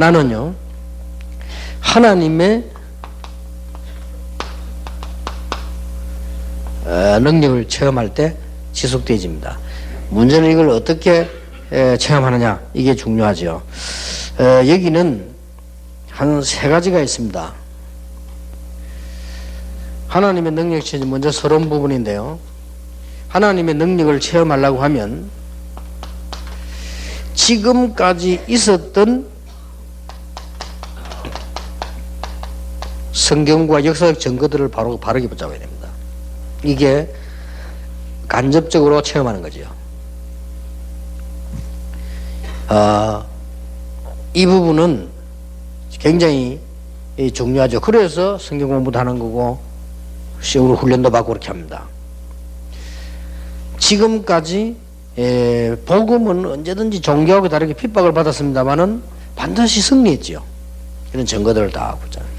하나는요, 하나님의 능력을 체험할 때 지속되어집니다. 문제는 이걸 어떻게 체험하느냐, 이게 중요하죠. 여기는 한 세 가지가 있습니다. 하나님의 능력 체험, 먼저 서론 부분인데요. 하나님의 능력을 체험하려고 하면 지금까지 있었던 성경과 역사적 증거들을 바르게 붙잡아야 됩니다. 이게 간접적으로 체험하는 거죠. 이 부분은 굉장히 중요하죠. 그래서 성경 공부도 하는 거고 시험으로 훈련도 받고 그렇게 합니다. 지금까지 복음은 언제든지 종교하고 다르게 핍박을 받았습니다만은 반드시 승리했지요. 이런 증거들을 다 붙잖아요.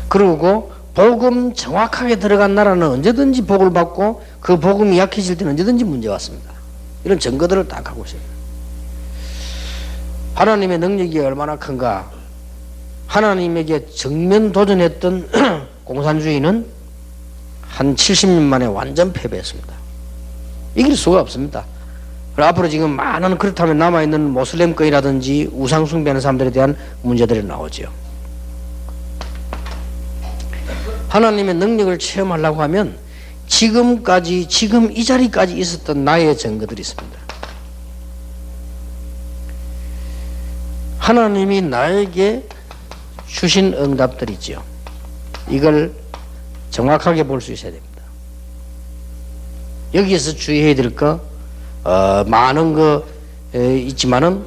그리고 복음 정확하게 들어간 나라는 언제든지 복을 받고 그 복음이 약해질 때는 언제든지 문제 왔습니다. 이런 증거들을 다 갖고 있어요. 하나님의 능력이 얼마나 큰가. 하나님에게 정면 도전했던 공산주의는 한 70년 만에 완전 패배했습니다. 이길 수가 없습니다. 앞으로 지금 많은 그렇다면 남아있는 모슬렘권이라든지 우상 숭배하는 사람들에 대한 문제들이 나오죠. 하나님의 능력을 체험하려고 하면 지금까지, 지금 이 자리까지 있었던 나의 증거들이 있습니다. 하나님이 나에게 주신 응답들이죠. 이걸 정확하게 볼 수 있어야 됩니다. 여기에서 주의해야 될 거, 많은 거 있지만은,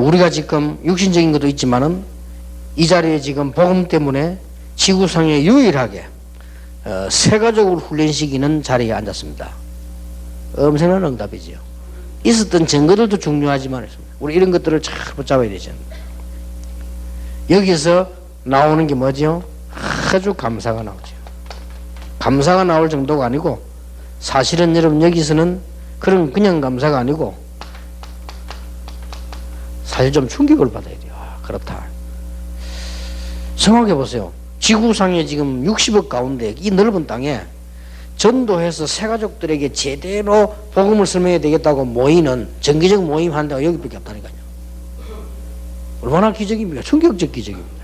우리가 지금 육신적인 것도 있지만은, 이 자리에 지금 복음 때문에 지구상에 유일하게 세가족을 훈련시키는 자리에 앉았습니다. 엄청난 응답이지요. 있었던 증거들도 중요하지만 우리 이런 것들을 잘 붙잡아야 되죠. 여기서 나오는 게 뭐죠? 아주 감사가 나오죠. 감사가 나올 정도가 아니고, 사실은 여러분 여기서는 그냥 감사가 아니고 사실 좀 충격을 받아야 돼요. 그렇다. 생각해 보세요. 지구상에 지금 60억 가운데 이 넓은 땅에 전도해서 새가족들에게 제대로 복음을 설명해야 되겠다고 모이는 정기적 모임 한다고 여기밖에 없다니까요. 얼마나 기적입니까? 충격적 기적입니다.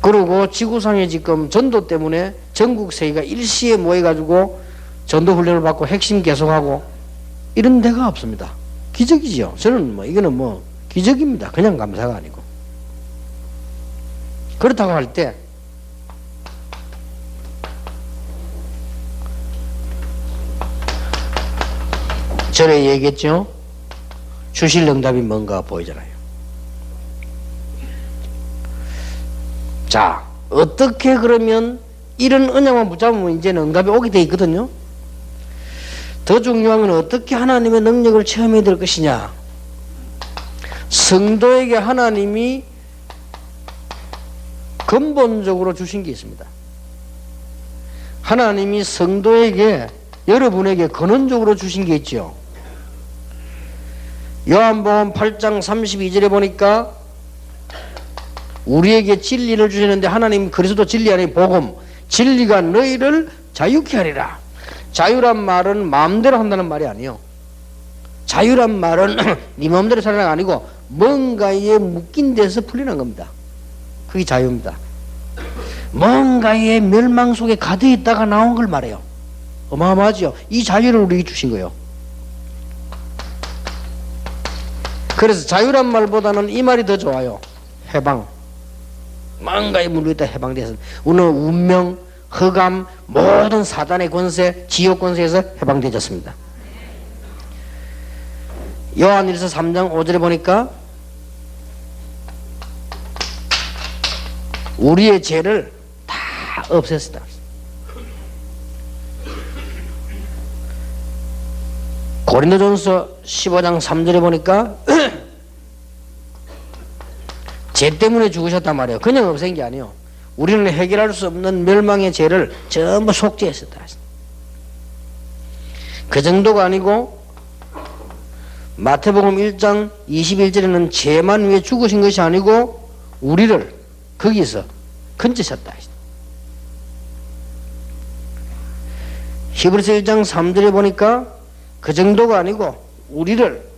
그리고 지구상에 지금 전도 때문에 전국 세계가 일시에 모여가지고 전도 훈련을 받고 핵심 계속하고 이런 데가 없습니다. 기적이죠. 저는 이거는 기적입니다. 그냥 감사가 아니고. 그렇다고 할 때 전에 얘기했죠. 주실 응답이 뭔가 보이잖아요. 자, 어떻게 그러면 이런 언약만 붙잡으면 이제는 응답이 오게 돼 있거든요. 더 중요한 건 어떻게 하나님의 능력을 체험해야 될 것이냐. 성도에게 하나님이 근본적으로 주신 게 있습니다. 하나님이 성도에게, 여러분에게 근원적으로 주신 게 있죠. 요한복음 8장 32절에 보니까 우리에게 진리를 주시는데, 하나님 그리스도 진리 아닌 복음, 진리가 너희를 자유케 하리라. 자유란 말은 마음대로 한다는 말이 아니에요. 자유란 말은 네 마음대로 살아가는 게 아니고 뭔가에 묶인 데서 풀리는 겁니다. 그게 자유입니다. 뭔가의 멸망 속에 가득 있다가 나온 걸 말해요. 어마어마하죠. 이 자유를 우리에게 주신 거예요. 그래서 자유란 말보다는 이 말이 더 좋아요. 해방. 뭔가에 물려있다 해방돼서 오늘 운명, 흑암, 모든 사단의 권세, 지옥 권세에서 해방되졌습니다. 요한일서 3장 5절에 보니까 우리의 죄를 다 없앴다. 고린도전서 15장 3절에 보니까 죄 때문에 죽으셨단 말이에요. 그냥 없앤 게 아니에요. 우리는 해결할 수 없는 멸망의 죄를 전부 속죄했었다. 그 정도가 아니고 마태복음 1장 21절에는 죄만 위해 죽으신 것이 아니고 우리를 거기서 건지셨다. 히브리서 1장 3절에 보니까 그 정도가 아니고 우리를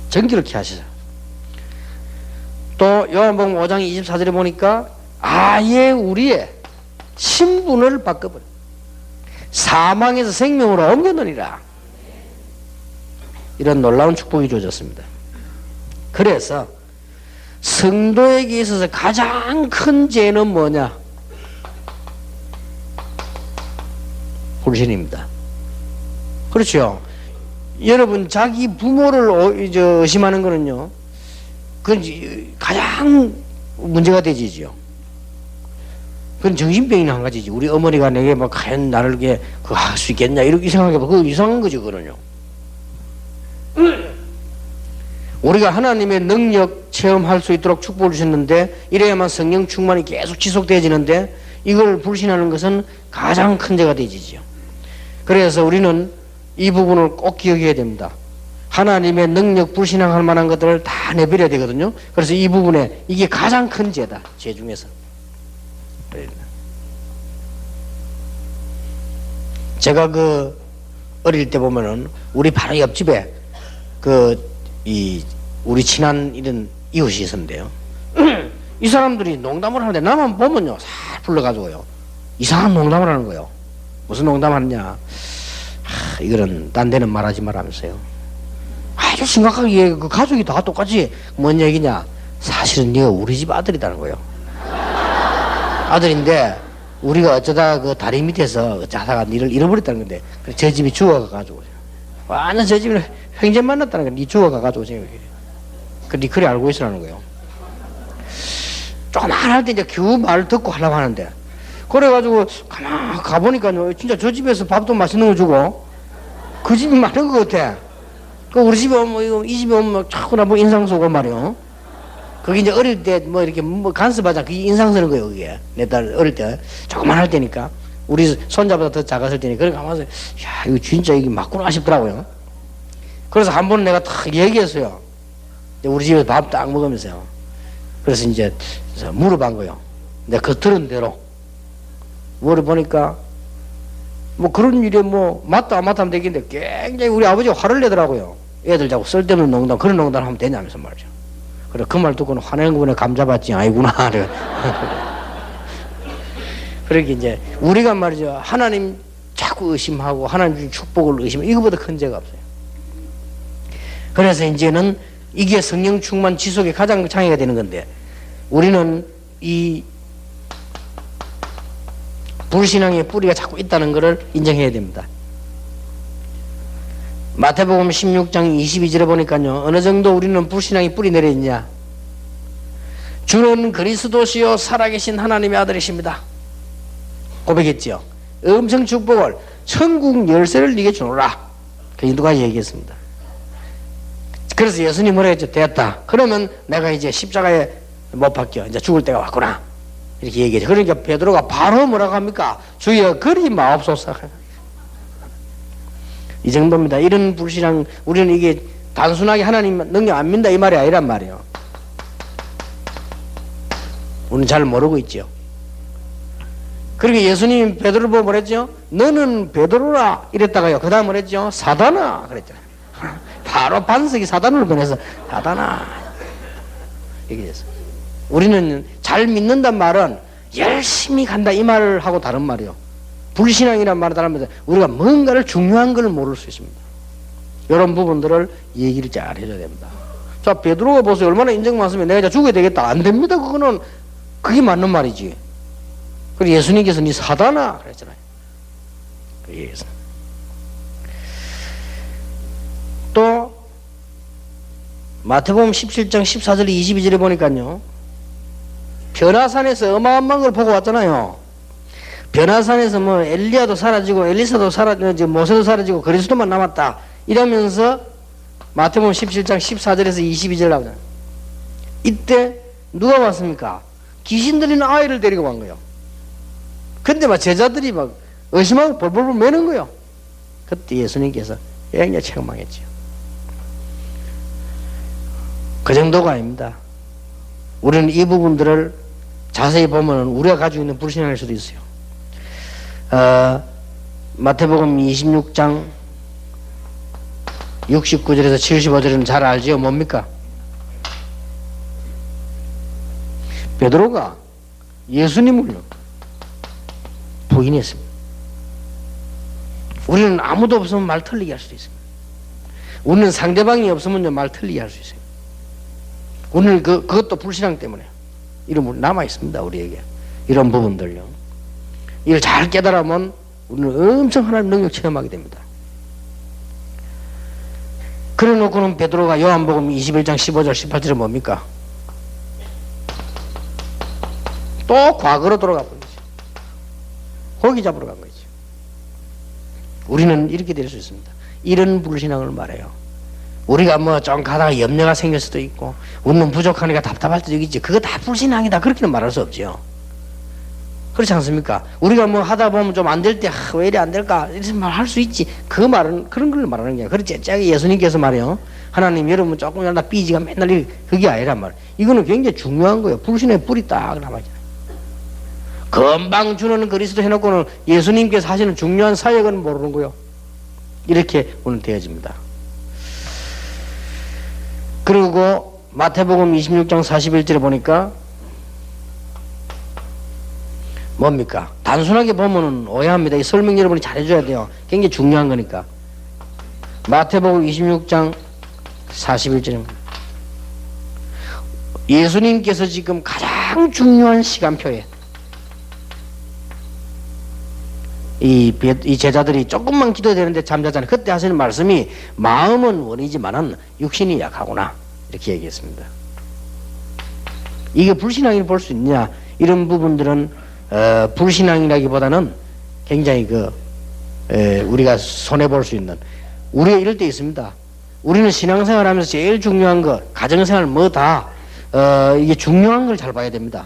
정결케 하시자. 또 요한복음 5장 24절에 보니까 아예 우리의 신분을 바꿔버려. 사망에서 생명으로 옮겨놓으리라. 이런 놀라운 축복이 주어졌습니다. 그래서 성도에게 있어서 가장 큰 죄는 뭐냐? 불신입니다. 그렇죠. 여러분 자기 부모를 의심하는 거는요, 그건 가장 문제가 되지죠. 그건 정신병이 한 가지지. 우리 어머니가 내게 막 과연 나를 그거 할 수 있겠냐 이렇게 생각해봐. 그거 이상한 거죠, 그거는요. 우리가 하나님의 능력 체험할 수 있도록 축복을 주셨는데 이래야만 성령 충만이 계속 지속되어지는데 이걸 불신하는 것은 가장 큰 죄가 되지죠. 그래서 우리는 이 부분을 꼭 기억해야 됩니다. 하나님의 능력 불신앙할 만한 것들을 다 내버려야 되거든요. 그래서 이 부분에 이게 가장 큰 죄다. 죄 중에서. 제가 어릴 때 보면은 우리 바로 옆집에 우리 친한 이런 이웃이 있었는데요. 이 사람들이 농담을 하는데 나만 보면요, 살 불러가지고요, 이상한 농담을 하는 거예요. 무슨 농담 하느냐? 이거는 딴 데는 말하지 말라면서요. 아주 심각하게 그 가족이 다 똑같이 뭔 얘기냐? 사실은 네가 우리 집 아들이라는 거예요. 아들인데 우리가 어쩌다 그 다리 밑에서 자다가 니를 잃어버렸다는 건데 저 집이 죽어가가지고 완전 저 집을 횡재 만났다는 거야. 니 죽어가가지고 지금 니 그래 알고 있으라는 거예요. 조금 안 할 때 이제 겨우 말 듣고 하려고 하는데 그래가지고 가만 가보니까요, 진짜 저 집에서 밥도 맛있는 거 주고 그 집이 많은 것 같아. 우리 집에 오면 이 집에 오면 자꾸나 뭐 인상 쏘고 말이요. 그게 이제 어릴 때 뭐 이렇게 뭐 간섭하자 그게 인상 쓰는 거예요. 그게 내 딸 어릴 때 조금만 할 때니까 우리 손자보다 더 작았을 때니까 그래 가면서 야 이거 진짜 이게 맞구나 싶더라고요. 그래서 한 번 내가 딱 얘기했어요. 우리 집에서 밥 딱 먹으면서요. 그래서 이제 물어본 거예요. 내가 그 들은 대로 물어보니까 뭐 그런 일에 뭐 맞다 안 맞다 하면 되겠는데 굉장히 우리 아버지가 화를 내더라고요. 애들 자꾸 쓸데없는 농담 그런 농담 하면 되냐면서 말이죠. 그래 그 말 듣고는 화내는 거보다 감잡았지 아니구나. 그렇게 이제 우리가 말이죠, 하나님 자꾸 의심하고 하나님 준 축복을 의심하고 이거보다 큰 죄가 없어요. 그래서 이제는 이게 성령 충만 지속의 가장 장애가 되는 건데 우리는 이 불신앙의 뿌리가 자꾸 있다는 것을 인정해야 됩니다. 마태복음 16장 22절에 보니까요, 어느 정도 우리는 불신앙의 뿌리 내려있냐? 주는 그리스도시요 살아계신 하나님의 아들이십니다. 고백했죠. 엄청 축복을 천국 열쇠를 네게 주노라. 그 누가 얘기했습니다. 그래서 예수님 뭐라 했죠? 됐다. 그러면 내가 이제 십자가에 못 박혀. 이제 죽을 때가 왔구나. 이렇게 얘기했죠. 그러니까 베드로가 바로 뭐라고 합니까? 주여 그리 마옵소서. 이 정도입니다. 이런 불신앙, 우리는 이게 단순하게 하나님 능력 안 믿는다 이 말이 아니란 말이에요. 우리는 잘 모르고 있죠. 그러니까 예수님 베드로 보고 뭐랬죠? 너는 베드로라 이랬다가요, 그 다음 뭐랬죠? 사단아 그랬잖아요. 바로 반석이 사단으로 변해서 사단아 이렇게 됐어요. 우리는 잘 믿는단 말은 열심히 간다 이 말을 하고 다른 말이요. 불신앙이란 말을 따르면서 우리가 뭔가를 중요한 걸 모를 수 있습니다. 이런 부분들을 얘기를 잘 해줘야 됩니다. 자, 베드로가 보세요. 얼마나 인정 많으면 내가 이제 죽어야 되겠다. 안 됩니다. 그거는 그게 맞는 말이지. 그리고 예수님께서 네 사단아 그랬잖아요. 그래서 또 마태복음 17장 14절 22절에 보니까요, 변화산에서 어마어마한 걸 보고 왔잖아요. 변화산에서 뭐 엘리야도 사라지고 엘리사도 사라지고 모세도 사라지고 그리스도만 남았다 이러면서 마태복음 17장 14절에서 22절 나오잖아요. 이때 누가 왔습니까? 귀신 들리는 아이를 데리고 간 거예요. 근데 막 제자들이 막 의심하고 벌벌벌 매는 거예요. 그때 예수님께서 굉장히 책망했죠. 그 정도가 아닙니다. 우리는 이 부분들을 자세히 보면 우리가 가지고 있는 불신앙일 수도 있어요. 마태복음 26장 69절에서 75절은 잘 알지요. 뭡니까? 베드로가 예수님을 부인했습니다. 우리는 아무도 없으면 말 틀리게 할 수도 있습니다. 우리는 상대방이 없으면 말 틀리게 할 수 있어요. 우리는 그것도 불신앙 때문에 이런 남아 있습니다. 우리에게 이런 부분들요. 이걸 잘 깨달으면 우리는 엄청 하나님 능력 체험하게 됩니다. 그래 놓고는 베드로가 요한복음 21장 15절 18절은 뭡니까? 또 과거로 돌아가 버리죠. 고기 잡으러 간 거죠. 우리는 이렇게 될 수 있습니다. 이런 불신앙을 말해요. 우리가 뭐 좀 가다가 염려가 생길 수도 있고 우리는 부족하니까 답답할 수도 있지. 그거 다 불신앙이다 그렇게는 말할 수 없죠. 그렇지 않습니까? 우리가 뭐 하다 보면 좀 안 될 때 왜 이래 안 될까 이런 말 할 수 있지. 그 말은 그런 걸 말하는 거야. 그렇지 째짜게 예수님께서 말해요. 하나님 여러분 조금이라도 삐지가 맨날 그게 아니란 말. 이거는 굉장히 중요한 거예요. 불신의 뿌리 딱 남아있잖아요. 금방 주는 그리스도 해놓고는 예수님께서 하시는 중요한 사역은 모르는 거예요. 이렇게 오늘 되어집니다. 그리고 마태복음 26장 41절에 보니까 뭡니까? 단순하게 보면은 오해합니다. 이 설명 여러분이 잘해줘야 돼요. 굉장히 중요한 거니까. 마태복음 26장 41절입니다. 예수님께서 지금 가장 중요한 시간표에 이 제자들이 조금만 기도해야 되는데 잠자잖아요. 그때 하시는 말씀이 마음은 원이지만은 육신이 약하구나 이렇게 얘기했습니다. 이게 불신앙이라고 볼 수 있냐? 이런 부분들은 불신앙이라기보다는 굉장히 우리가 손해 볼 수 있는 우리가 이럴 때 있습니다. 우리는 신앙생활하면서 제일 중요한 거 가정생활 뭐다 이게 중요한 걸 잘 봐야 됩니다.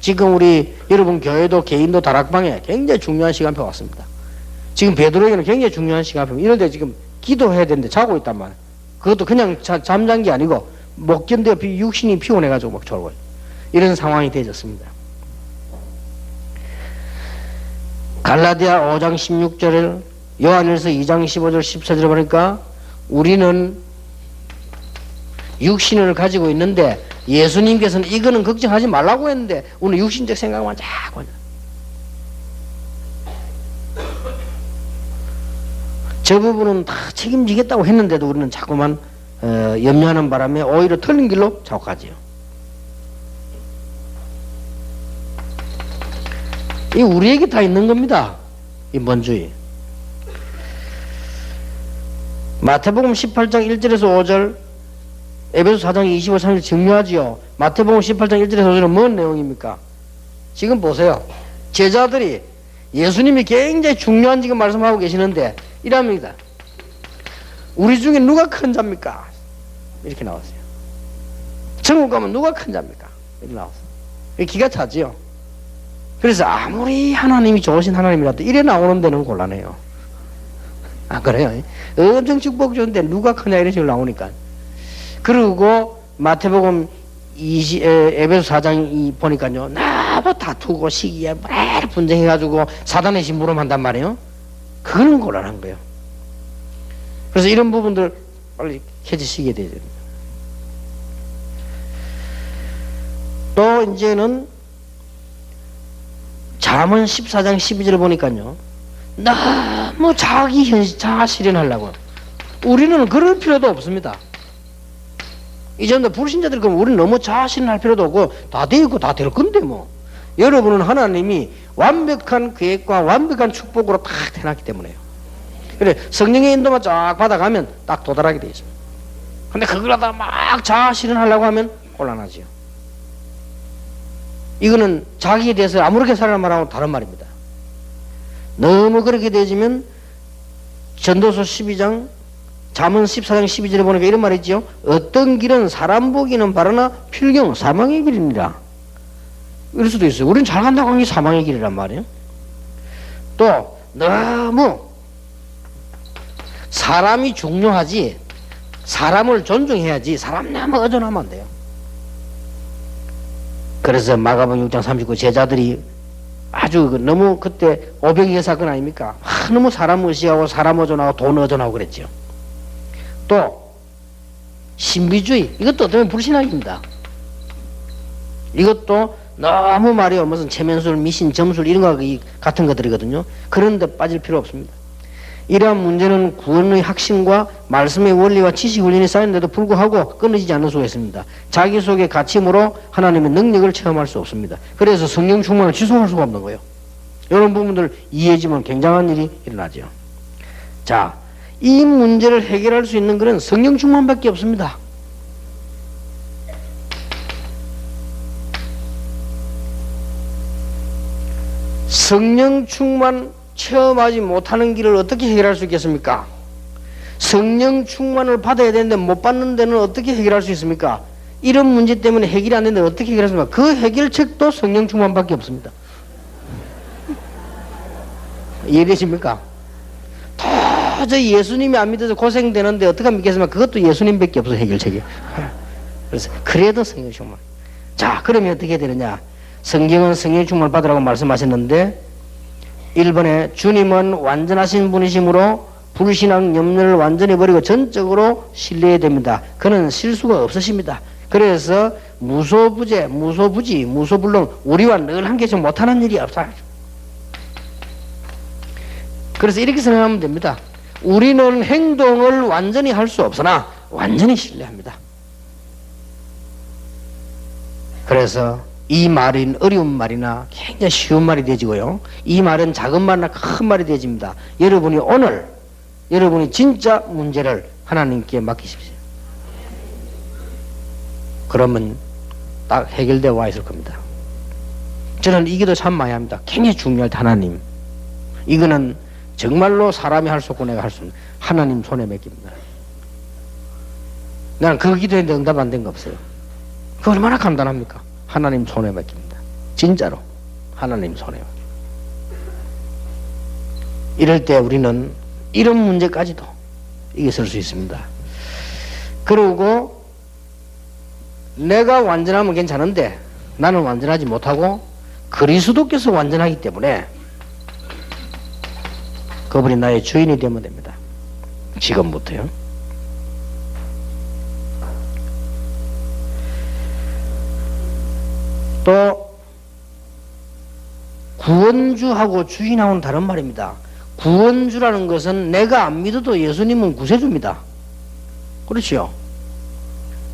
지금 우리 여러분 교회도 개인도 다락방에 굉장히 중요한 시간표 왔습니다. 지금 베드로에게는 굉장히 중요한 시간표. 이런데 지금 기도해야 되는데 자고 있단 말이에요. 그것도 그냥 잠잔 게 아니고 못 견뎌 육신이 피곤해가지고 막 졸고 이런 상황이 되어졌습니다. 갈라디아 5장 16절을 요한일서 2장 15절 14절을 보니까 우리는 육신을 가지고 있는데 예수님께서는 이거는 걱정하지 말라고 했는데 우리는 육신적 생각만 자꾸 저 부분은 다 책임지겠다고 했는데도 우리는 자꾸만 염려하는 바람에 오히려 틀린 길로 자꾸 가지요. 이 우리에게 다 있는 겁니다. 이 먼주의. 마태복음 18장 1절에서 5절 에베소 4장 25, 30절 중요하지요. 마태복음 18장 1절에서 5절은 뭔 내용입니까? 지금 보세요. 제자들이 예수님이 굉장히 중요한 지금 말씀하고 계시는데 이랍니다. 우리 중에 누가 큰 자입니까? 이렇게 나왔어요. 천국 가면 누가 큰 자입니까? 이렇게 나왔어요. 기가 차지요. 그래서 아무리 하나님이 좋으신 하나님이라도 이래 나오는 데는 곤란해요. 아 그래요? 엄청 축복 좋은데 누가 크냐 이런 식으로 나오니까. 그리고 마태복음 에베소 4장 보니까요. 나뭐 다투고 시기에 막 분쟁해가지고 사단의 심부름한단 말이에요. 그거는 곤란한 거예요. 그래서 이런 부분들 빨리 해지시게 돼야 됩니다. 또 이제는 잠언 14장 12절을 보니까요. 너무 자아 실현하려고. 우리는 그럴 필요도 없습니다. 이제는 불신자들 그러면 우리는 너무 자아 실현할 필요도 없고 다 돼 있고 다 될 건데 뭐. 여러분은 하나님이 완벽한 계획과 완벽한 축복으로 딱 해놨기 때문에요. 그래 성령의 인도만 쫙 받아가면 딱 도달하게 돼 있습니다. 근데 그걸 하다 막 자아 실현하려고 하면 곤란하지요. 이거는 자기에 대해서 아무렇게 살아는 말하고 다른 말입니다. 너무 그렇게 되어지면 전도서 12장 잠언 14장 12절에 보니까 이런 말이 있죠. 어떤 길은 사람 보기는 바르나 필경 사망의 길이니라. 이럴 수도 있어요. 우리는 잘 간다고 하는 게 사망의 길이란 말이에요. 또 너무 사람이 중요하지 사람을 존중해야지 사람 나면 의존하면 안 돼요. 그래서 마가복음 6장 39 제자들이 아주 너무 그때 오병이어 사건 아닙니까? 너무 사람 의식하고 사람 의존하고 돈 의존하고 그랬죠. 또 신비주의 이것도 어떻게 보면 불신앙입니다. 이것도 너무 말이요 무슨 체면술 미신 점술 이런 거 같은 것들이거든요. 그런데 빠질 필요 없습니다. 이러한 문제는 구원의 확신과 말씀의 원리와 지식 훈련이 쌓였는데도 불구하고 끊어지지 않을 수가 있습니다. 자기 속의 가침으로 하나님의 능력을 체험할 수 없습니다. 그래서 성령 충만을 지속할 수가 없는 거예요. 이런 부분들 이해해지면 굉장한 일이 일어나죠. 자, 이 문제를 해결할 수 있는 것은 성령 충만밖에 없습니다. 성령 충만 체험하지 못하는 길을 어떻게 해결할 수 있겠습니까? 성령 충만을 받아야 되는데 못 받는 데는 어떻게 해결할 수 있습니까? 이런 문제 때문에 해결이 안 되는데 어떻게 해결하십니까? 그 해결책도 성령 충만밖에 없습니다. 이해되십니까? 도저히 예수님이 안 믿어서 고생되는데 어떻게 믿겠습니까? 그것도 예수님밖에 없어 해결책이. 그래서 그래도 성령 충만. 자, 그러면 어떻게 되느냐? 성경은 성령 충만을 받으라고 말씀하셨는데 1번에 주님은 완전하신 분이시므로 불신앙 염려를 완전히 버리고 전적으로 신뢰해야 됩니다. 그는 실수가 없으십니다. 그래서 무소부재, 무소부지, 무소불능 우리와 늘 함께서 못하는 일이 없어요. 그래서 이렇게 생각하면 됩니다. 우리는 행동을 완전히 할 수 없으나 완전히 신뢰합니다. 그래서 이 말은 어려운 말이나 굉장히 쉬운 말이 되지고요. 이 말은 작은 말이나 큰 말이 되집니다. 여러분이 오늘 여러분이 진짜 문제를 하나님께 맡기십시오. 그러면 딱 해결되어 와 있을 겁니다. 저는 이 기도 참 많이 합니다. 굉장히 중요할 때 하나님. 이거는 정말로 사람이 할 수 없고 내가 할 수 없는 하나님 손에 맡깁니다. 나는 그 기도에 응답 안 된 거 없어요. 그거 얼마나 간단합니까? 하나님 손에 맡깁니다. 진짜로 하나님 손에 맡깁니다. 이럴 때 우리는 이런 문제까지도 이겼을 수 있습니다. 그리고 내가 완전하면 괜찮은데 나는 완전하지 못하고 그리스도께서 완전하기 때문에 그분이 나의 주인이 되면 됩니다. 지금부터요. 또 구원주하고 주인하고는 다른 말입니다. 구원주라는 것은 내가 안 믿어도 예수님은 구세주입니다. 그렇죠?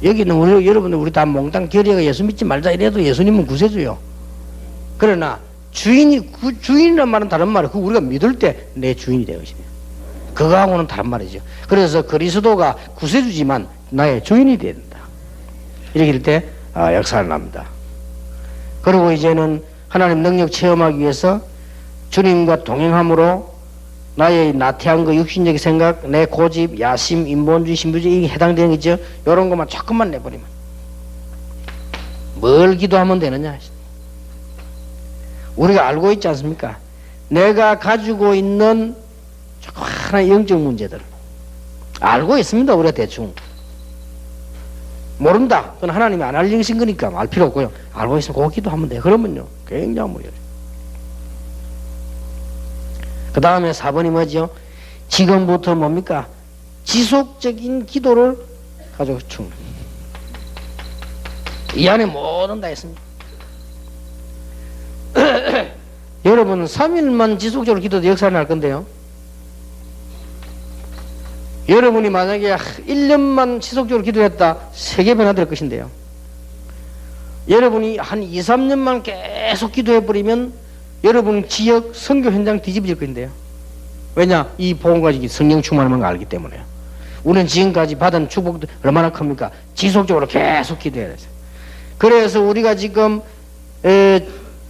여기는 여러분들 우리 다 몽땅 결의가 예수 믿지 말자 이래도 예수님은 구세주요. 그러나 주인이란 말은 다른 말이에요. 그거 우리가 믿을 때 내 주인이 되어지네요. 그거하고는 다른 말이죠. 그래서 그리스도가 구세주지만 나의 주인이 되어야 된다. 이렇게 할 때 역사를 납니다. 그리고 이제는 하나님 능력 체험하기 위해서 주님과 동행함으로 나의 나태한 거 육신적인 생각, 내 고집, 야심, 인본주의, 신부주의에 해당되는 거죠. 이런 것만 조금만 내버리면 뭘 기도하면 되느냐. 우리가 알고 있지 않습니까? 내가 가지고 있는 조그마한 영적 문제들 알고 있습니다. 우리가 대충 모른다. 그건 하나님이 안 알려주신 거니까 알 필요 없고요. 알고 있으면 그거 기도하면 돼요. 그러면요 굉장한 무리예요. 그 다음에 4번이 뭐죠? 지금부터 뭡니까? 지속적인 기도를 가지고 충. 이 안에 뭐든 다 있습니다. 여러분은 3일만 지속적으로 기도도 역사를 날 건데요. 여러분이 만약에 1년만 지속적으로 기도했다 세계 변화될 것인데요. 여러분이 한 2, 3년만 계속 기도해버리면 여러분 지역 선교 현장 뒤집어질 것인데요. 왜냐? 이 복음 가지고 성령 충만한 걸 알기 때문에요. 우리는 지금까지 받은 축복도 얼마나 큽니까? 지속적으로 계속 기도해야 돼요. 그래서 우리가 지금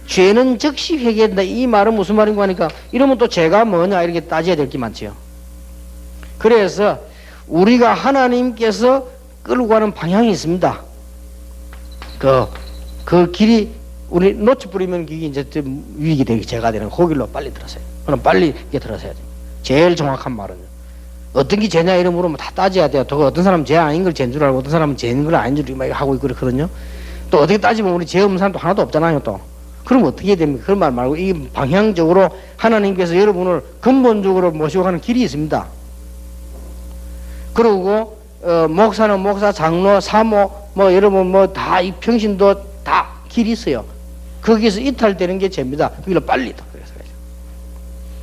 죄는 즉시 회개한다. 이 말은 무슨 말인가 하니까 이러면 또 죄가 뭐냐 이렇게 따져야 될 게 많지요. 그래서 우리가 하나님께서 끌고 가는 방향이 있습니다. 그 길이 우리 놓쳐버리면 그게 이제 위기 되기 죄가 되는 그 길로 빨리 들어서요. 그럼 빨리 이게 들어서야죠. 제일 정확한 말은요. 어떤 게 죄냐 이런 물으면 다 따져야 돼요. 또 어떤 사람은 죄 아닌 걸 죄인 줄 알고 어떤 사람은 죄인 걸 아닌 줄 하고 있고 그렇거든요. 또 어떻게 따지면 우리 죄 없는 사람도 하나도 없잖아요. 또 그럼 어떻게 해야 됩니까? 그런 말 말고 이 방향적으로 하나님께서 여러분을 근본적으로 모시고 가는 길이 있습니다. 그리고 목사는 목사, 장로, 사모 뭐 여러분 뭐 다 이 평신도 다 길이 있어요. 거기에서 이탈되는 게 죄입니다. 그걸 빨리 다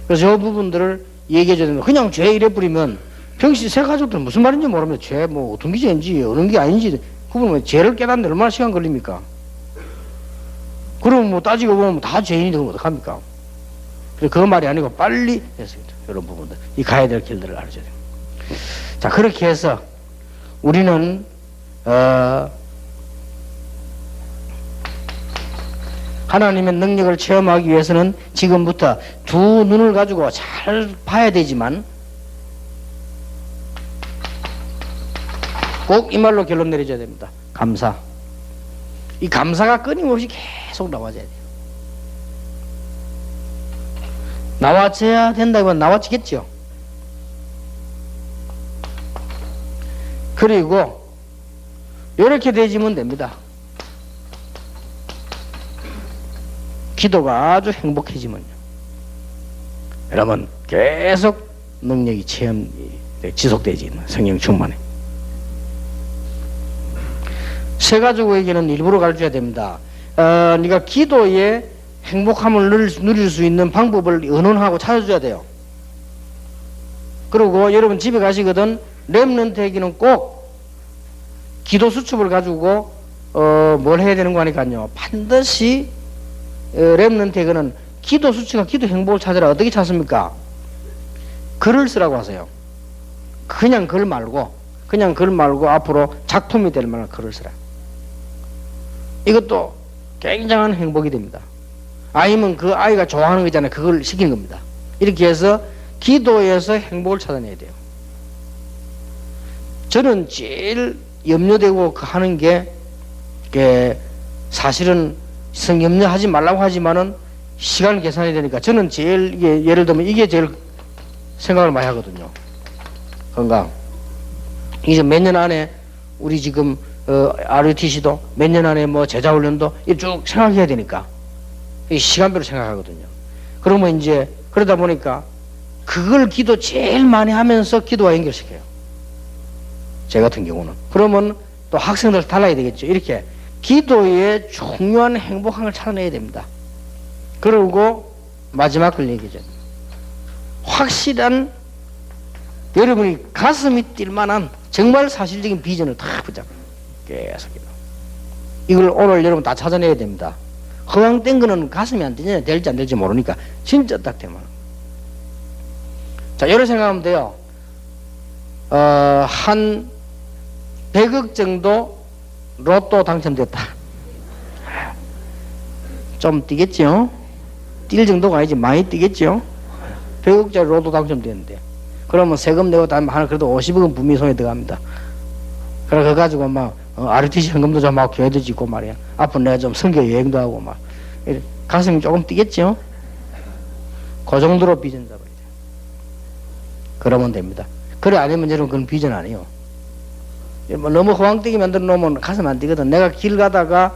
그래서 저 부분들을 얘기해 줘야 됩니다. 그냥 죄 이래 버리면 평신 세 가족들은 무슨 말인지 모릅니다. 죄 뭐 어떤 게 죄인지 어느 게 아닌지 그러면 죄를 깨닫는데 얼마나 시간 걸립니까? 그러면 뭐 따지고 보면 다 죄인이 되면 어떡합니까? 그래서 그 말이 아니고 빨리 했습니다. 이런 부분들 이 가야 될 길들을 알려줘야 됩니다. 자 그렇게 해서 우리는 하나님의 능력을 체험하기 위해서는 지금부터 두 눈을 가지고 잘 봐야 되지만 꼭 이 말로 결론 내려줘야 됩니다. 감사. 이 감사가 끊임없이 계속 나와줘야 돼요. 나와줘야 된다면 나와지겠죠. 그리고 이렇게 되지면 됩니다. 기도가 아주 행복해지면요. 여러분 계속 능력이 체험이 지속되지 성령 충만해. 세 가족에게는 일부러 가르쳐야 됩니다. 네가 기도에 행복함을 누릴 수 있는 방법을 의논하고 찾아줘야 돼요. 그리고 여러분 집에 가시거든 렘넌트에게는 꼭 기도 수첩을 가지고 뭘 해야 되는 거 아니까요. 반드시 렘넌트에게는 기도 수치가 기도 행복을 찾으라. 어떻게 찾습니까? 글을 쓰라고 하세요. 그냥 글 말고 앞으로 작품이 될 만한 글을 쓰라. 이것도 굉장한 행복이 됩니다. 아니면 그 아이가 좋아하는 거잖아요. 그걸 시키는 겁니다. 이렇게 해서 기도에서 행복을 찾아내야 돼요. 저는 제일 염려되고 하는 게 사실은 염려하지 말라고 하지만은 시간을 계산해야 되니까 저는 제일 이게 예를 들면 이게 제일 생각을 많이 하거든요. 건강. 이제 몇 년 안에 우리 지금 RUTC도 몇 년 안에 뭐 제자훈련도 쭉 생각해야 되니까 이 시간별로 생각하거든요. 그러면 이제 그러다 보니까 그걸 기도 제일 많이 하면서 기도와 연결시켜요. 제 같은 경우는. 그러면 또 학생들 달라야 되겠죠. 이렇게 기도의 중요한 행복함을 찾아내야 됩니다. 그리고 마지막 걸 얘기죠. 확실한 여러분이 가슴이 뛸 만한 정말 사실적인 비전을 다 붙잡고 계속 이걸 오늘 여러분 다 찾아내야 됩니다. 허황된 거는 가슴이 안 뛰냐 될지 안 될지 모르니까 진짜 딱 되면 자 이렇게 생각하면 돼요. 한 100억 정도 로또 당첨됐다. 좀 뛰겠죠? 뛸 정도가 아니지 많이 뛰겠죠? 100억짜리 로또 당첨됐는데 그러면 세금 내고 다 하나 그래도 50억은 분명히 손에 들어갑니다. 그래 그거 가지고 막 RUTC 현금도 좀 막 교회도 짓고 말이야. 앞으로 내가 좀 선교 여행도 하고 막 가슴이 조금 뛰겠죠? 그 정도로 비전 잡아야 돼. 그러면 됩니다. 그래 아니면 여러분 그건 비전 아니에요. 너무 허황되게 만들어 놓으면 가슴 안 뛰거든. 내가 길 가다가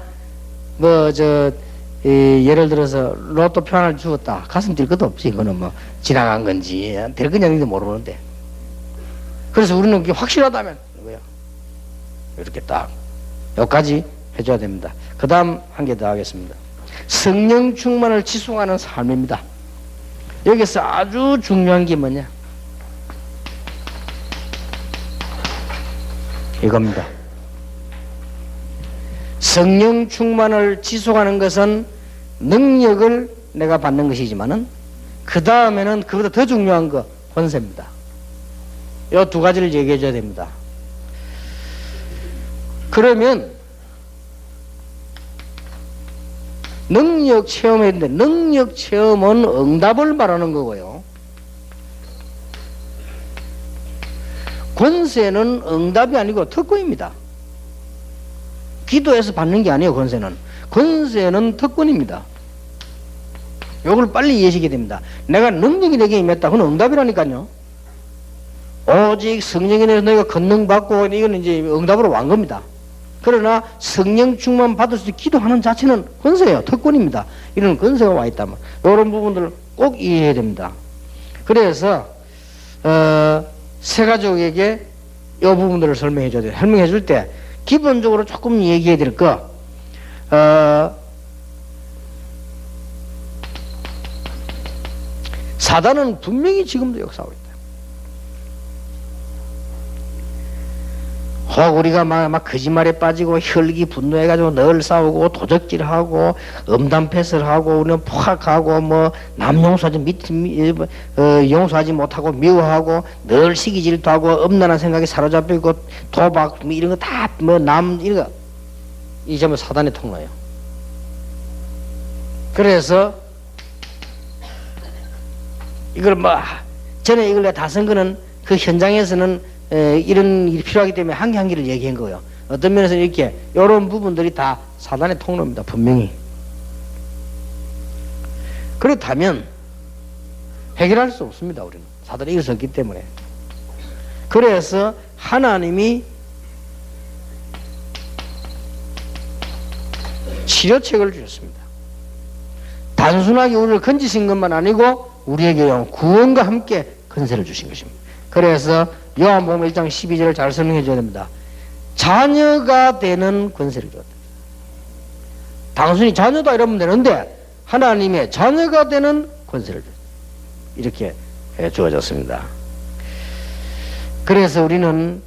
예를 들어서 로또 표 하나를 주었다. 가슴 뛸 것도 없지. 그거는 뭐 지나간 건지 될 건지 아닌지 모르는데. 그래서 우리는 그게 확실하다면 뭐야? 이렇게 딱 여기까지 해줘야 됩니다. 그 다음 한 개 더 하겠습니다. 성령 충만을 지속하는 삶입니다. 여기서 아주 중요한 게 뭐냐? 이겁니다. 성령 충만을 지속하는 것은 능력을 내가 받는 것이지만은 그 다음에는 그보다 더 중요한 거 권세입니다. 이 두 가지를 얘기해 줘야 됩니다. 그러면 능력 체험해야 되는데 능력 체험은 응답을 말하는 거고요. 권세는 응답이 아니고 특권입니다. 기도해서 받는 게 아니에요. 권세는 특권입니다. 이걸 빨리 이해하시게 됩니다. 내가 능력이 내게 임했다. 그건 응답이라니까요. 오직 성령에 대해서 너희가 권능받고 이거는 이제 응답으로 완 겁니다. 그러나 성령 충만 받을 수 있게 기도하는 자체는 권세예요. 특권입니다. 이런 권세가 와 있다면 이런 부분들을 꼭 이해해야 됩니다. 그래서 세 가족에게 이 부분들을 설명해 줘야 돼요. 설명해 줄 때 기본적으로 조금 얘기해야 될 거 사단은 분명히 지금도 역사하고 있다. 혹 우리가 막 거짓말에 빠지고 혈기 분노해가지고 늘 싸우고 도적질하고 음담패설하고 우리는 포악하고 뭐 남용서하지 용서하지 못하고 미워하고 늘 시기질투하고 음란한 생각에 사로잡히고 도박 뭐 이런 거 다 뭐 남 이런 거 이 전부 사단의 통로예요. 그래서 이걸 뭐 전에 이걸 내가 다 쓴 거는 그 현장에서는 이런 일이 필요하기 때문에 한 개 한 개를 얘기한 거예요. 어떤 면에서 이렇게 이런 부분들이 다 사단의 통로입니다. 분명히. 그렇다면 해결할 수 없습니다. 우리는 사단이 이길 수 없기 때문에. 그래서 하나님이 치료책을 주셨습니다. 단순하게 우리를 건지신 것만 아니고 우리에게 구원과 함께 권세를 주신 것입니다. 그래서 요한복음 1장 12절을 잘 설명해 줘야 됩니다. 자녀가 되는 권세를 줬다. 단순히 자녀다 이러면 되는데 하나님의 자녀가 되는 권세를 줬다. 이렇게 주어졌습니다. 그래서 우리는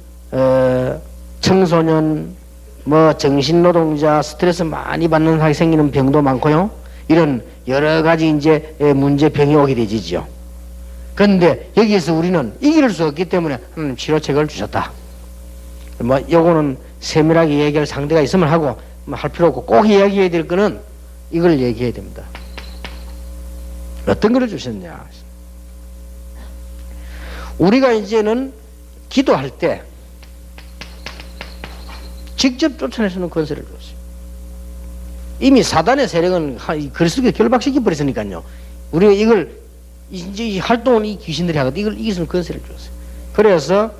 청소년 뭐 정신노동자 스트레스 많이 받는 사람이 생기는 병도 많고요. 이런 여러 가지 이제 문제병이 오게 되지죠. 그런데 여기에서 우리는 이길 수 없기 때문에 하나님 치료책을 주셨다. 뭐 요거는 세밀하게 얘기할 상대가 있으면 하고 뭐 할 필요 없고 꼭 이야기해야 될 거는 이걸 얘기해야 됩니다. 어떤 걸 주셨냐? 우리가 이제는 기도할 때 직접 쫓아내서는 권세를 줬어요. 이미 사단의 세력은 그리스도께 결박시켜 버렸으니까요. 우리가 이걸 이제 이 활동을 이 귀신들이 하거든. 이걸 이기서는 권세를 줬어요. 그래서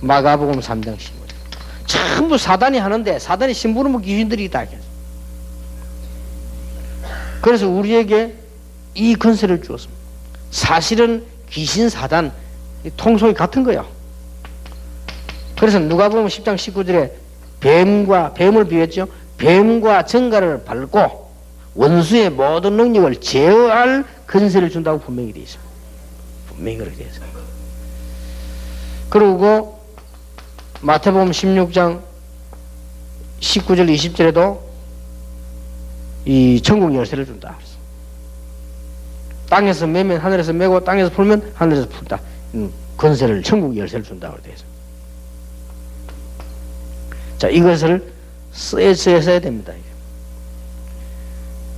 마가복음 3장 15절 전부 사단이 하는데 사단이 심부름은 귀신들이 다 했어요. 그래서 우리에게 이 권세를 주었습니다. 사실은 귀신 사단 통속이 같은 거예요. 그래서 누가복음 10장 19절에 뱀을 비유했죠. 뱀과 정갈을 밟고 원수의 모든 능력을 제어할 권세를 준다고 분명히 되어 있습니다. 분명히 그렇게 되어 있습니다. 그리고 마태복음 16장 19절 20절에도 이 천국 열쇠를 준다. 땅에서 매면 하늘에서 매고 땅에서 풀면 하늘에서 풀다. 권세를 천국 열쇠를 준다고 되어 있습니다. 자, 이것을 써야 됩니다.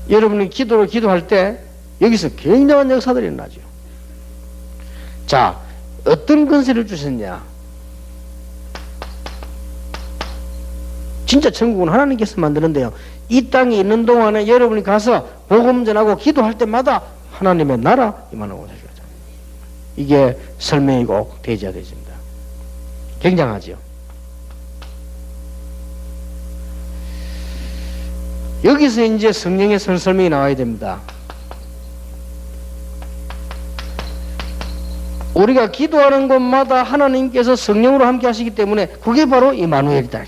여러분이 기도할 때 여기서 굉장한 역사들이 일어나죠. 자, 어떤 권세를 주셨냐? 진짜 천국은 하나님께서 만드는데요. 이 땅에 있는 동안에 여러분이 가서 복음 전하고 기도할 때마다 하나님의 나라 임하는 곳에 주어져. 이게 설명이 꼭 되어야 되십니다. 굉장하죠. 여기서 이제 성령의 설명이 나와야 됩니다. 우리가 기도하는 곳마다 하나님께서 성령으로 함께 하시기 때문에 그게 바로 임마누엘이다.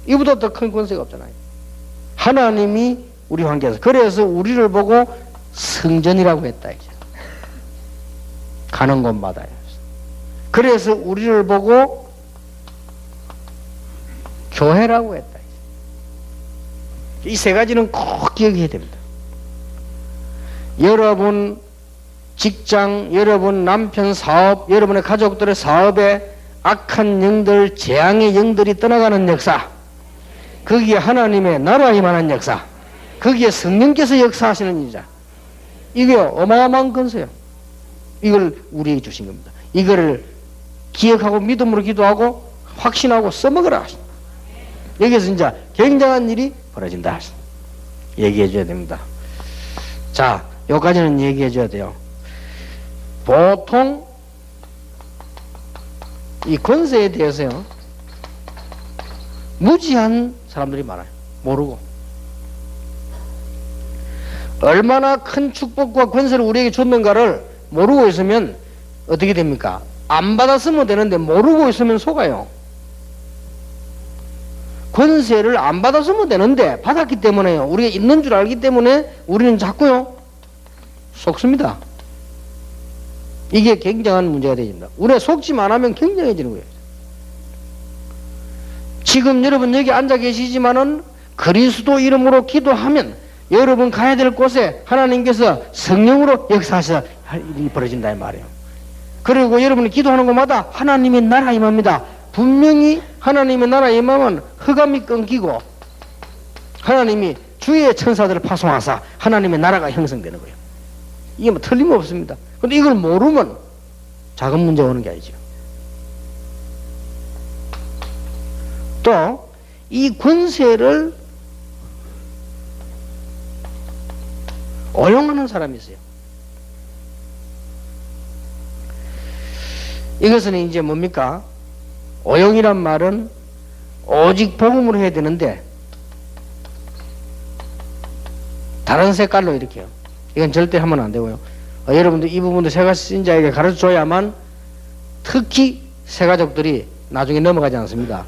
이보다 더 큰 권세가 없잖아요. 하나님이 우리와 함께해서 그래서 우리를 보고 성전이라고 했다. 가는 곳마다. 그래서 우리를 보고 교회라고 했다. 이 세 가지는 꼭 기억해야 됩니다. 여러분 직장, 여러분 남편 사업, 여러분의 가족들의 사업에 악한 영들, 재앙의 영들이 떠나가는 역사, 거기에 하나님의 나라에 임하는 역사, 거기에 성령께서 역사하시는 일이자. 이게 어마어마한 건세요. 이걸 우리에게 주신 겁니다. 이거를 기억하고 믿음으로 기도하고 확신하고 써먹으라. 여기서 이제 굉장한 일이 벌어진다. 얘기해 줘야 됩니다. 자, 여기까지는 얘기해 줘야 돼요. 보통 이 권세에 대해서요, 무지한 사람들이 많아요. 모르고. 얼마나 큰 축복과 권세를 우리에게 줬는가를 모르고 있으면 어떻게 됩니까? 안 받았으면 되는데 모르고 있으면 속아요. 권세를 안 받았으면 되는데 받았기 때문에요, 우리가 있는 줄 알기 때문에 우리는 자꾸요 속습니다. 이게 굉장한 문제가 되집니다. 우리가 속지만 하면 굉장해지는 거예요. 지금 여러분 여기 앉아 계시지만은 그리스도 이름으로 기도하면 여러분 가야 될 곳에 하나님께서 성령으로 역사하셔서 일이 벌어진다 이 말이에요. 그리고 여러분이 기도하는 곳마다 하나님의 나라 임합니다. 분명히 하나님의 나라 임하면 흑암이 끊기고 하나님이 주의 천사들을 파송하사 하나님의 나라가 형성되는 거예요. 이게 뭐 틀림없습니다. 근데 이걸 모르면 작은 문제가 오는 게 아니죠. 또 이 권세를 오용하는 사람이 있어요. 이것은 이제 뭡니까? 오용이란 말은 오직 복음으로 해야 되는데 다른 색깔로 이렇게요. 이건 절대 하면 안 되고요. 여러분들 이 부분도 새가 신자에게 가르쳐줘야만 특히 새가족들이 나중에 넘어가지 않습니다.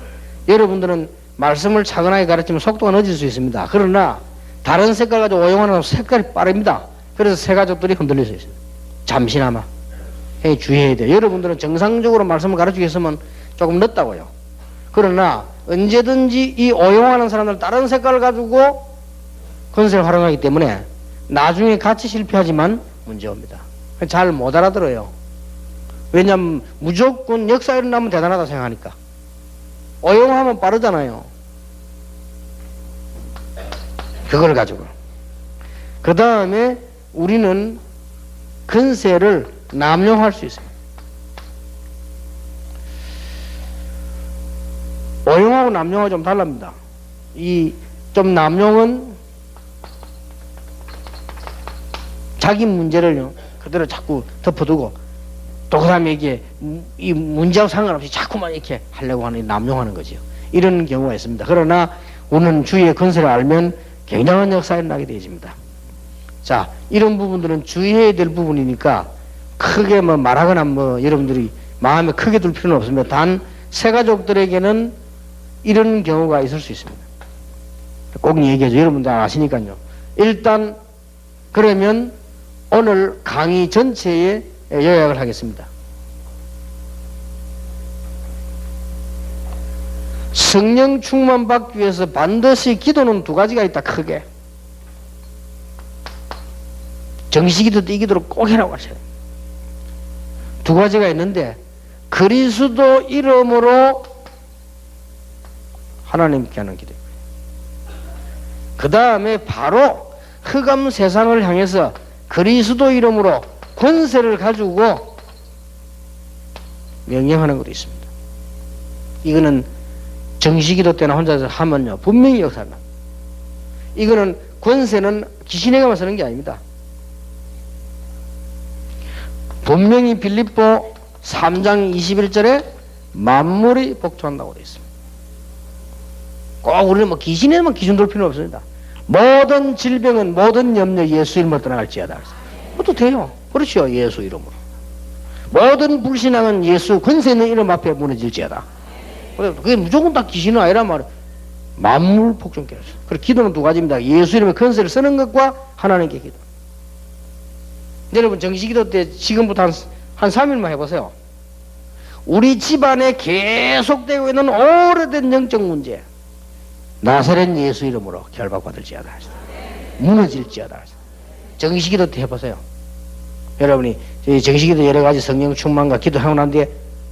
여러분들은 말씀을 차분하게 가르치면 속도가 늦을 수 있습니다. 그러나 다른 색깔 가지고 오용하는 색깔이 빠릅니다. 그래서 새가족들이 흔들릴 수 있어요. 잠시나마 주의해야 돼요. 여러분들은 정상적으로 말씀을 가르치기 위해서는 조금 늦다고요. 그러나 언제든지 이 오용하는 사람들 다른 색깔을 가지고 권세를 활용하기 때문에 나중에 같이 실패하지만 문제옵니다. 잘 못 알아들어요. 왜냐하면 무조건 역사 일어나면 대단하다 생각하니까. 오용하면 빠르잖아요. 그걸 가지고. 그 다음에 우리는 권세를 남용할 수 있어요. 오용하고 남용하고 좀 달랍니다. 이 좀 남용은 자기 문제를요 그대로 자꾸 덮어두고 또 그 다음에 이게 이 문제하고 상관없이 자꾸만 이렇게 하려고 하는 남용하는 거죠. 이런 경우가 있습니다. 그러나 우리는 주의 권세를 알면 굉장한 역사가 일어나게 되어집니다. 자, 이런 부분들은 주의해야 될 부분이니까 크게 뭐 말하거나 뭐 여러분들이 마음에 크게 둘 필요는 없습니다. 단 새가족들에게는 이런 경우가 있을 수 있습니다. 꼭 얘기하죠. 여러분들 아시니까요. 일단 그러면 오늘 강의 전체에 요약을 하겠습니다. 성령 충만 받기 위해서 반드시 기도는 두 가지가 있다. 크게 정식기도 이 기도를 꼭 해라고 하셔야 돼요. 두 가지가 있는데 그리스도 이름으로 하나님께 하는 기도예요. 그 다음에 바로 흑암 세상을 향해서 그리스도 이름으로 권세를 가지고 명령하는 것도 있습니다. 이거는 정식기도 때나 혼자서 하면요 분명히 역사가 납니다. 이거는 권세는 귀신에게만 쓰는 게 아닙니다. 분명히 빌립보 3장 21절에 만물이 복종한다고 되어 있습니다. 꼭 우리는 뭐 귀신에만 기준 둘 필요는 없습니다. 모든 질병은 모든 염려 예수 이름으로 떠나갈지어다. 그것도 돼요. 그렇죠. 예수 이름으로. 모든 불신앙은 예수 권세 있는 이름 앞에 무너질지어다. 그게 무조건 다 귀신은 아니란 말이에요. 만물 복종케 하소서. 그리고 기도는 두 가지입니다. 예수 이름의 권세를 쓰는 것과 하나님께 기도. 여러분 정식기도 때 지금부터 한 3일만 해보세요. 우리 집안에 계속되고 있는 오래된 영적 문제 나사렛 예수 이름으로 결박받을지어다. 무너질지어다. 정식기도 때 해보세요. 여러분이 정식기도 여러 가지 성령 충만과 기도하고 난 뒤에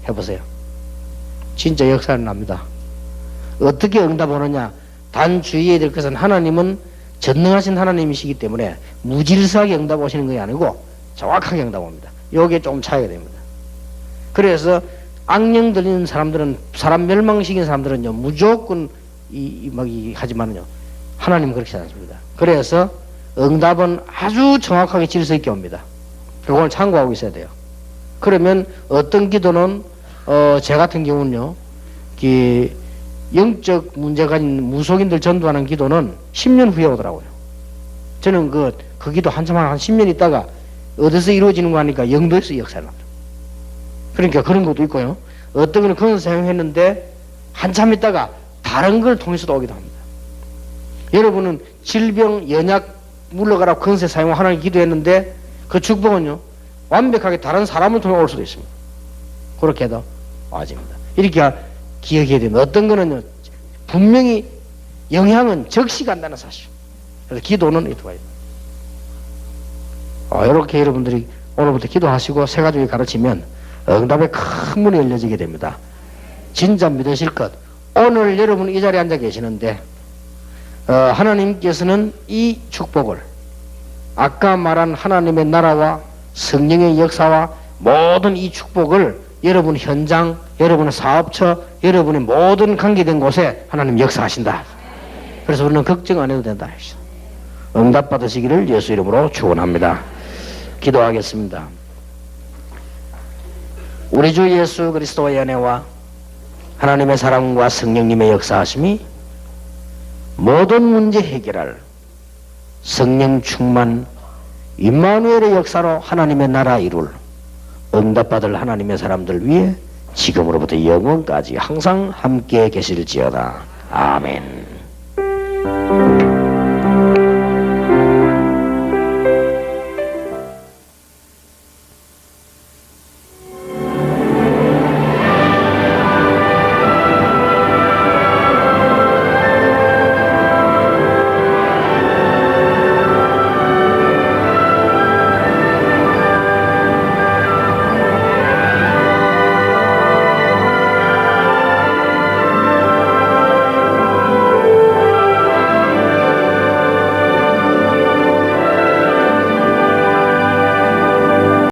해보세요. 진짜 역사는 납니다. 어떻게 응답하느냐? 단 주의해야 될 것은 하나님은 전능하신 하나님이시기 때문에 무질서하게 응답하시는 것이 아니고 정확하게 응답합니다. 요게 좀 차이가 됩니다. 그래서 악령 들리는 사람들은 사람 멸망시킨 사람들은요 무조건 하지만요 하나님은 그렇지 않습니다. 그래서 응답은 아주 정확하게 질서 있게 옵니다. 그걸 참고하고 있어야 돼요. 그러면 어떤 기도는 제 같은 경우는요, 영적 문제가 있는 무속인들 전도하는 기도는 10년 후에 오더라고요. 저는 그 기도 한 10년 있다가 어디서 이루어지는 거 하니까 영도에서 역사를 합니다. 그러니까 그런 것도 있고요. 어떤 거는 그건 사용했는데 한참 있다가 다른 걸 통해서도 오기도 합니다. 여러분은 질병, 연약 물러가라고 건세 사용 하나님 기도했는데 그 축복은요, 완벽하게 다른 사람을 통해 올 수도 있습니다. 그렇게도 와집니다. 이렇게 기억해야 됩니다. 어떤 거는요, 분명히 영향은 적시 간다는 사실. 그래서 기도는 이렇게 와요. 이렇게 여러분들이 오늘부터 기도하시고 세 가지를 가르치면 응답의 큰 문이 열려지게 됩니다. 진짜 믿으실 것. 오늘 여러분 이 자리에 앉아 계시는데 하나님께서는 이 축복을 아까 말한 하나님의 나라와 성령의 역사와 모든 이 축복을 여러분 현장, 여러분의 사업처, 여러분의 모든 관계된 곳에 하나님 역사하신다. 그래서 우리는 걱정 안 해도 된다. 응답 받으시기를 예수 이름으로 축원합니다. 기도하겠습니다. 우리 주 예수 그리스도의 은혜와 하나님의 사랑과 성령님의 역사하심이 모든 문제 해결할 성령 충만 임마누엘의 역사로 하나님의 나라 이룰 응답받을 하나님의 사람들 위해 지금으로부터 영원까지 항상 함께 계실지어다. 아멘.